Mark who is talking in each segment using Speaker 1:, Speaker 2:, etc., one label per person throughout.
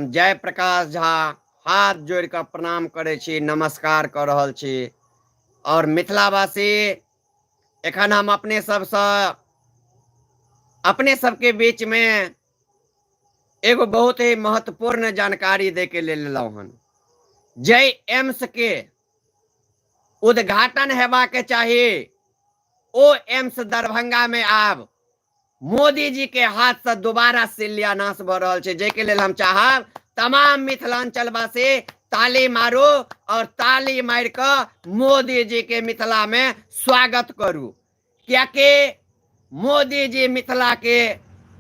Speaker 1: हम जयप्रकाश झा हाथ जोड़ कऽ प्रणाम करै छी, नमस्कार कऽ रहल छी। और मिथिलावासी, एखन हम अपने सबके बीच में एगो बहुत ही महत्वपूर्ण जानकारी दे के लेल एलहुं हन। जय एम्स के उद्घाटन हेबाक चाही, ओ एम्स दरभंगा में आब मोदी जी के हाथ से दोबारा शिलान्यास भ रहल छै, जेके लेल हम चाहब तमाम मिथिलांचल वासी ताली मारू और ताली मार कर मोदी जी के मिथिला में स्वागत करू। क्या कि मोदी जी मिथिला के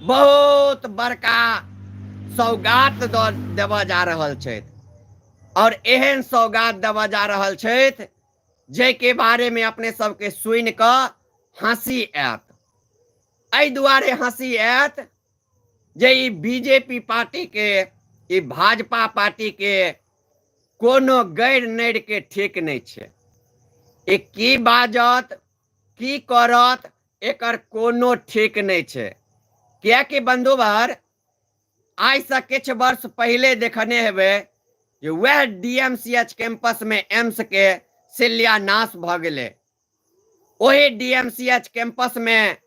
Speaker 1: बहुत बड़का सौगात देवा जा रहल छथि, और एहन सौगात देवा जा रहल छथि जे के बारे में अपने सबके सुन कऽ हंसी आयत। एहि दुआरे हंसी आयत जे ई बीजेपी पार्टी के, ई भाजपा पार्टी के कोनो गैर नैर के ठीक नहीं छै। ई की बाजत की करत एकर कोनो ठीक नहीं छै। कियाकि बंधुवर, आज से किछ वर्ष पहले देखने हेबै जे वह डीएमसीएच कैंपस में एम्स के शिलान्यास भ गेलै। ओही डीएमसीएच कैंपस में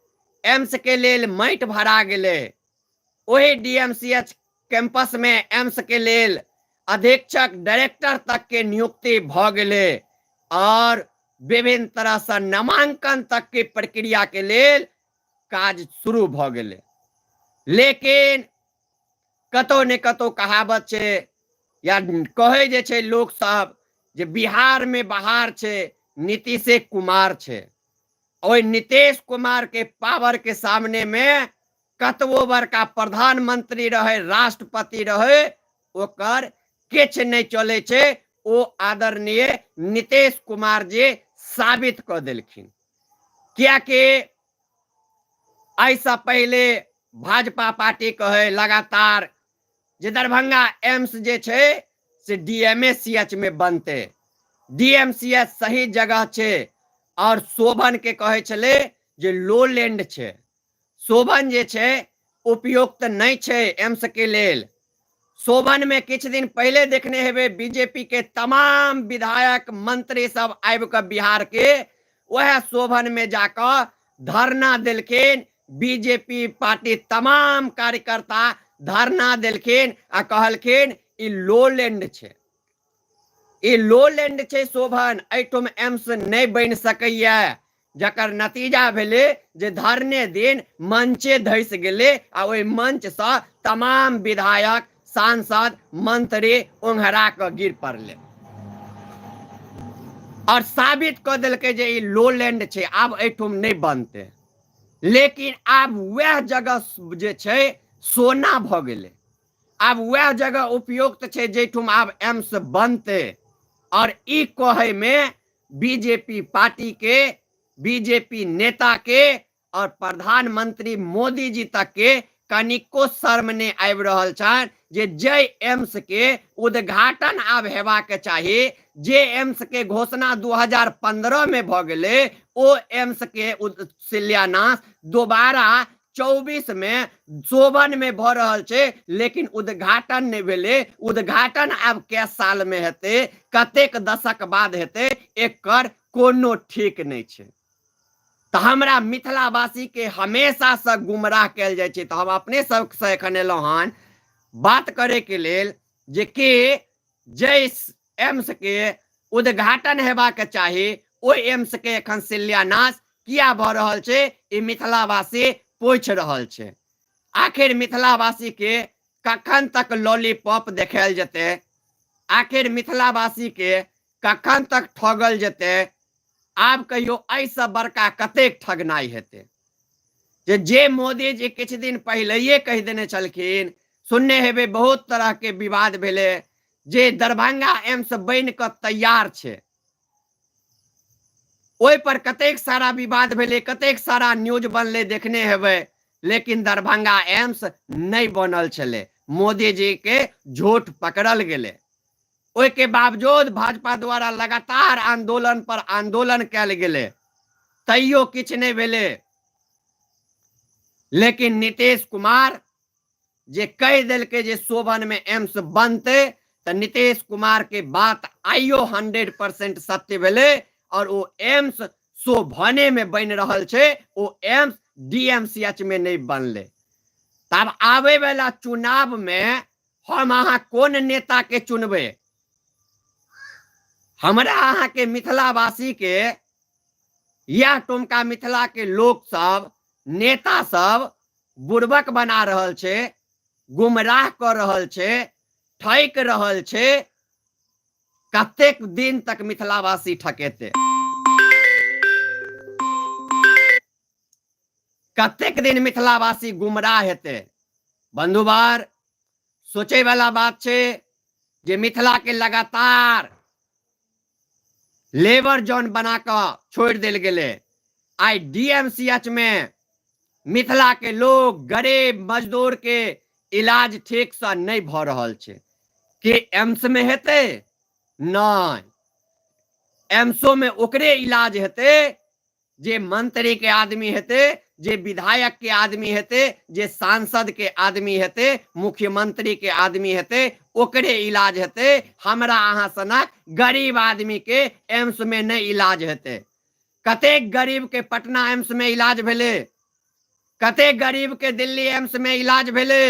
Speaker 1: एम्स के लेल माटि भरा गेलै। ओही डीएमसीएच कैंपस में एम्स के लेल अधीक्षक डायरेक्टर तक के नियुक्ति भ गेलै, और विभिन्न तरह से नामांकन तक के प्रक्रिया के लेल काज शुरू भ गेलै। लेकिन कतौ ने कतौ कहावत छै, या कहे जे छै लोग सब, जे बिहार में बहार छै, नीतीश कुमार छै। और नीतीश कुमार के पावर के सामने में कतबो बड़का प्रधानमंत्री रहे, राष्ट्रपति रहे, ओकर किछ नहीं चले छै। ओ आदरणीय नीतीश कुमार जी साबित क देलखिन। क्या कि ऐसा पहले भाजपा पार्टी कहे लगातार जे दरभंगा एम्स जे छै से डीएमसीएच में बनते, डीएमसीएच सही जगह छै। और शोभन के कहे छले जे लोलैंड छै, शोभन जे छै उपयुक्त नहीं छै एम्स के लेल। शोभन में किछ दिन पहले देखने हेबे बीजेपी के तमाम विधायक मंत्री सब आबि के बिहार के वह शोभन में जाकर धरना दिलखिन। बीजेपी पार्टी तमाम कार्यकर्ता धरना दिलखिन आ कहलखिन ई लोलैंड छै, ई लोलैंड छै शोभन, एठुम एम्स नहीं बन सकैया। जकर नतीजा भेले जे धरने दिन मंचे धस गेले, आ ओहि मंच से तमाम विधायक, सांसद, मंत्री ओंघरा के गिर पड़ले और साबित क देलकै जे ई लोलैंड छै, आब एठुम नहीं बनते। लेकिन आब वह जगह जे छै सोना भ गेले, आब वह जगह उपयुक्त छै जेठुम आब एम्स बनते। और ई कहे में बीजेपी पार्टी के, बीजेपी नेता के और प्रधानमंत्री मोदी जी तक के कनिको शर्म नहीं आबि रहल छन जे जय एम्स के उद्घाटन आब हेबाक चाही। जे एम्स के घोषणा 2015 में भ गेलै, ओ एम्स के शिलान्यास दोबारा 24 में शोभन में भ रहल छै, लेकिन उद्घाटन नहीं भेले। उद्घाटन आब कै साल में हेते, कतेक दशक बाद हेते, एकर कोनो ठीक नहीं छै। तो हमरा मिथिलावासी के हमेशा से गुमराह कैल जाय छै। तो हम अपने सब से एखन एलहुं हन बात करे के लेल जे कि जय एम्स के उद्घाटन हेबाक चाही, ओ एम्स के एखन शिलान्यास किया भ रहल छै, ई मिथिलावासी पूछ रहल छै। आखिर मिथिलावासी के कखन तक लॉलीपॉप देखायल जेते? आखिर मिथिलावासी के कखन तक ठगल जेते? आब कहियो ऐसा बड़का कतेक ठगनाई हेते? जे मोदी जी किछ दिन पहले कह देने छलखिन, सुनने हेबे बहुत तरह के विवाद भेले, जे दरभंगा एम्स बन के तैयार छै। ओइ पर कतेक सारा विवाद भेले, कतेक सारा न्यूज बनले देखने हेबे, लेकिन दरभंगा एम्स नहीं बनल छले। मोदी जी के झूठ पकड़ल गेले। ओइ के बावजूद भाजपा द्वारा लगातार आंदोलन पर आंदोलन कैल गेले, तैयो किछ नहीं भेले। लेकिन नीतीश कुमार जे कह दिलके जे शोभन में एम्स बनते तो नीतीश कुमार के बात आइयो 100% सत्य भेले और वो एम्स शोभने में बन रहल छे, वो एम्स डीएमसीएच में नहीं बनले। तब आवे वाला चुनाव में हम अहाँ कौन नेता के चुनबे? हमरा अहाँ के मिथिलावासी के या टुमका मिथिला के लोग सब नेता सब बुड़बक बना रहल छे, गुमराह कर रहल छे, ठक रहल छे। कतेक दिन तक मिथिलावासी ठकेते? कतेक दिन मिथिलावासी गुमराह हेते? बंधुवार सोचे वाला बात छे जे मिथिला के लगातार लेबर जोन बना कर छोड़ दिल गेले। आई डीएमसीएच में मिथिला के लोग गरीब मजदूर के इलाज ठीक से नहीं भ रहल छे। के एम्स में हेते? नहीं, एम्सो में ओकरे इलाज हेते जे मंत्री के आदमी हेते, जे विधायक के आदमी हेते, जे सांसद के आदमी हेते, मुख्यमंत्री के आदमी हेते, ओकरे इलाज हेते। हमरा अहाँ सनक गरीब आदमी के एम्स में नहीं इलाज हेते। कतेक गरीब के पटना एम्स में इलाज भेले, कतेक गरीब के दिल्ली एम्स में इलाज भेले।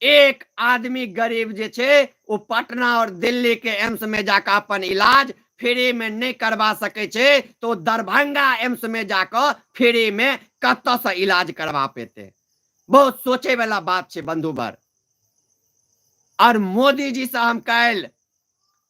Speaker 1: एक आदमी गरीब जे छे वो पटना और दिल्ली के एम्स में जाकर अपन इलाज फ्री में नहीं करवा सके छे, तो दरभंगा एम्स में जाकर फ्री में कत से इलाज करवा पेते। बहुत सोचे वाला बात छे बंधुवर। और मोदी जी से हम कल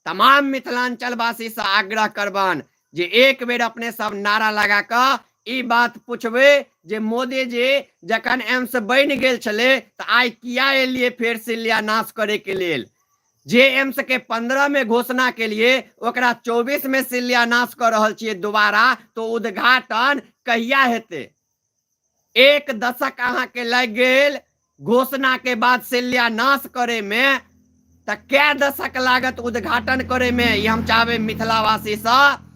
Speaker 1: तमाम मिथिलांचल वासी से आग्रह करबन जे एक बेर अपने सब नारा लगा कर ई बात पूछबे जे मोदी जी जखन एम्स बन गेल छले तो आई किया एलिए फेर शिलान्यास करे के लेल? जे एम्स के 15 में घोषणा के लिए ओकरा 24 में शिलान्यास कर रहल छिए दोबारा, तो उद्घाटन कहिया हेते? एक दशक अहाँ के लग गेल घोषणा के बाद शिलान्यास करे में, तो क्या दशक लागत उद्घाटन करे में? ये हम चाहबे मिथिलावासी से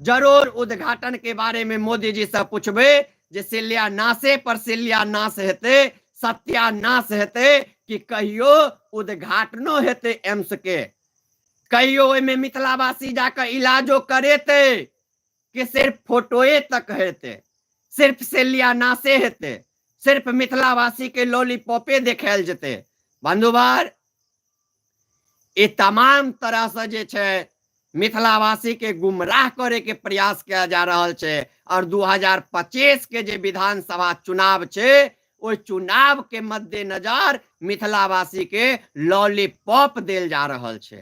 Speaker 1: जरूर उद्घाटन के बारे में मोदी जी से पूछबे जे शिलान्यासे पर शिलान्यास हेते, सत्यानाश हेते कि कहियो उद्घाटनो हेते एम्स के? कहियो में मिथिलावासी जाकर इलाजो करेते कि सिर्फ फोटोए तक हेते, सिर्फ शिलान्यासे हेते, सिर्फ मिथिलावासी के लॉलीपॉपे देखायल जेते? बंधुवार ये तमाम तरह से जे छे मिथिलावासी के गुमराह करे के प्रयास किया जा रहा छे। और 2025 के जे विधानसभा चुनाव छे वो चुनाव के मद्देनजर मिथिलावासी के लॉलीपॉप देल जा रहा छे।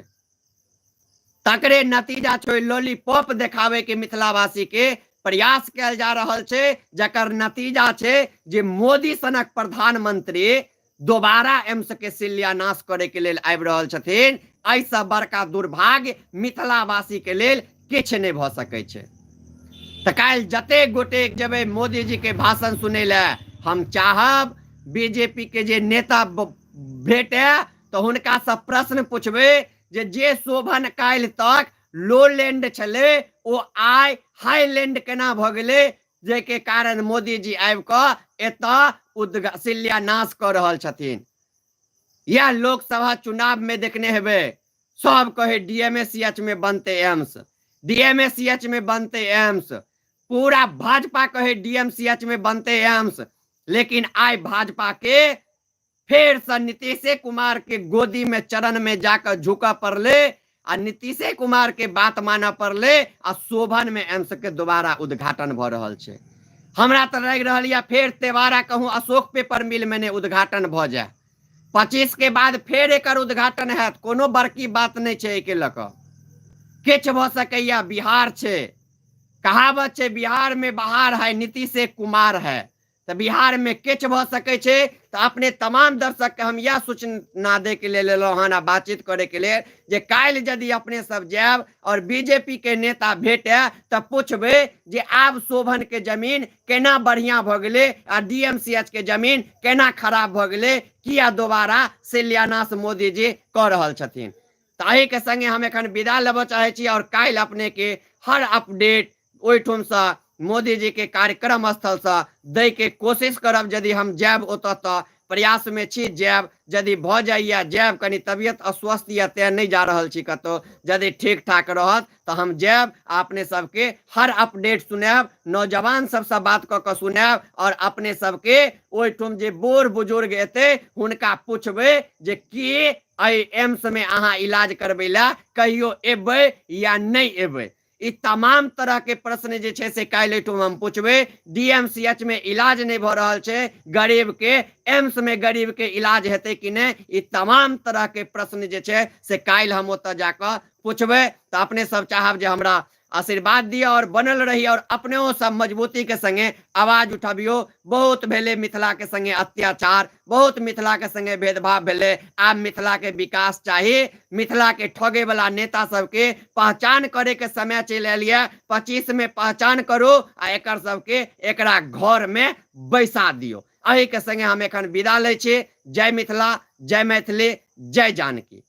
Speaker 1: तकरे नतीजा छे लॉलीपॉप देखावे के मिथिलावासी के प्रयास किया जा रहा छे, जकर नतीजा छे जे मोदी सनक प्रधानमंत्री दोबारा एम्स के शिलान्यास करे के लेल आबि रहल छथिन। ऐसा बड़का दुर्भाग्य मिथिलावासी के लेल किछ नहीं भ सकै छे। त काल जते गोटे जेबे मोदी जी के भाषण सुने ले, हम चाहब बीजेपी के जे नेता भेटे तो हुनका से प्रश्न पूछबे जे शोभन काल तक लो लैंड छले वो आय हाई लैंड केना भ गेले, जे के कारण मोदी जी आबि क एत शिलान्यास कर रहल छथिन। या लोकसभा चुनाव में देखने हेबे सब कहे डीएमसीएच में बनते एम्स, डीएमसीएच में बनते एम्स, पूरा भाजपा कहे डीएमसीएच में बनते एम्स। लेकिन आय भाजपा के फिर से नीतीश कुमार के गोदी में चरण में जाकर झुका पड़ले आ नीतीश कुमार के बात माना पड़ले आ शोभन में एम्स के दोबारा उद्घाटन भ रहल छे। हमरा तो लग रहा है फिर तेवारा कहूँ अशोक पेपर मिल में ने उद्घाटन भ जाए। 25 के बाद फिर एक उद्घाटन है, कोनो बड़की बात नहीं छे। एक लक किछ भ सकैया। बिहार छे, कहावत छे बिहार में बहार है नीतीश कुमार है, तो बिहार में किछ भ सकै छे। तो अपने तमाम दर्शक के हम यह सूचना दे के लिए हन बातचीत करे के लिए जे काल यदि अपने सब जाब और बीजेपी के नेता भेटे तो पूछबे जे आब शोभन के जमीन केना बढ़िया भ गेले आ डीएमसीएच के जमीन केना खराब भ गेले, किया दोबारा शिलान्यास मोदी जी कर रहल छथिन। तो एही के संगे हम एखन विदा लेबे चाहे छी और काल अपने के हर अपडेट ओइठुम से मोदी जी के कार्यक्रम स्थल से दे के कोशिश करब। यदि हम जाब ओत तो प्रयास में छी जायब, यदि भ जाइए जायब, कनी तबियत अस्वस्थ या तें नहीं जा रहल छी कतो, यदि ठीक ठाक रहत तो हम जायब, अपने सबके हर अपडेट सुनाब, नौजवान सबसे बात क के सुनाब, और अपने सबके ओहिठुम जे बूढ़ बुजुर्ग एते हुनका पूछबे जे की एम्स में अहाँ इलाज करबे ला कहियो एबे या नहीं एबे। ई तमाम तरह के प्रश्न जे छे से काल्हि एठुम हम पूछबे। डीएमसीएच में इलाज नहीं भ रहल छे, गरीब के एम्स में गरीब के इलाज हेते कि नहीं, ई तमाम तरह के प्रश्न जे छे से काल्हि हम ओतऽ जाकर पूछबे। तो अपने सब चाहब जे हमरा आशीर्वाद दिया और बनल रही, और अपने सब मजबूती के संगे आवाज उठबियो। बहुत भेले मिथिला के संगे अत्याचार, बहुत मिथिला के संगे भेदभाव भेले, आब मिथिला के विकास चाहिए। मिथिला के ठगे वाला नेता सबके पहचान करे के समय चलि आयल ये। 25 में पहचान करू आ एकर सबके एकरा घर में बैसा दियो। एहि के संगे हम एखन विदा लै छी। जय मिथिला, जय मैथिली, जय जानकी।